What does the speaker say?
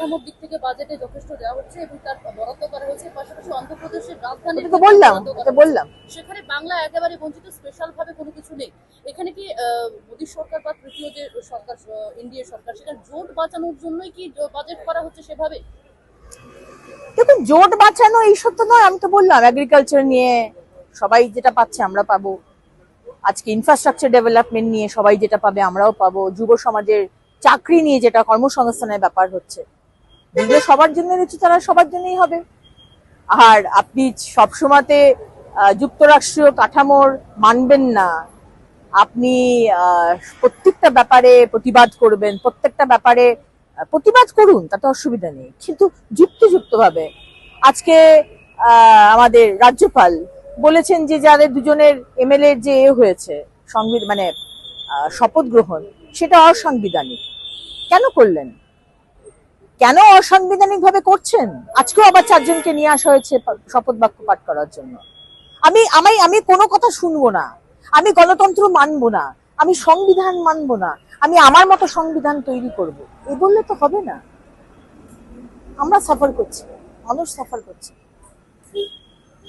অবকাঠামোর দিক থেকে বাজেটে যথেষ্ট দেওয়া হচ্ছে এবং তার বরাদ্দ করা হয়েছে, পাশাপাশি অন্ধ্রপ্রদেশের রাজধানী এটা তো বললাম সেখানে বাংলা একেবারে বঞ্চিত, স্পেশাল ভাবে কোনো কিছু নেই। এখানে কি মোদী সরকার বা তৃতীয় যে সরকার, এনডিএ সরকার, সেখানে জোট বাঁচানোর জন্যই কি বাজেট করা হচ্ছে সেভাবে? দেখুন, জোট বাঁচানো এইসব তো নয়। আমি তো বললাম এগ্রিকালচার নিয়ে সবাই যেটা পাচ্ছে আমরা পাবো, আজকে ইনফ্রাস্ট্রাকচার ডেভেলপমেন্ট নিয়ে সবাই যেটা পাবে আমরাও পাবো, যুব সমাজের চাকরি নিয়ে যেটা কর্মসংস্থানের ব্যাপার হচ্ছে, যেগুলো সবার জন্য রয়েছে তারা সবার জন্যই হবে। আর আপনি সবসময়তে যুক্তরাষ্ট্রীয় কাঠামোর মানবেন না, আপনি প্রত্যেকটা ব্যাপারে প্রতিবাদ করবেন, প্রত্যেকটা ব্যাপারে প্রতিবাদ করুন, তাতে অসুবিধা নেই, কিন্তু যুক্তিযুক্ত ভাবে। আজকে আমাদের রাজ্যপাল বলেছেন যে যাদের দুজনের এমএলএ যে হয়েছে সংবিধান মানে শপথ গ্রহণ, সেটা অসাংবিধানিক। কেন করলেন? কেন অসাংবিধানিক ভাবে করছেন? আজকেও আবার 4 জনকে নিয়ে আসা হয়েছে শপথ বাক্য পাঠ করার জন্য। আমি কোনো কথা শুনবো না, আমি গণতন্ত্র মানবো না, আমি সংবিধান মানবো না, আমি আমার মতো সংবিধান তৈরি করব, এই বললে তো হবে না। আমরা সাফার করছি, মানুষ সাফার করছে।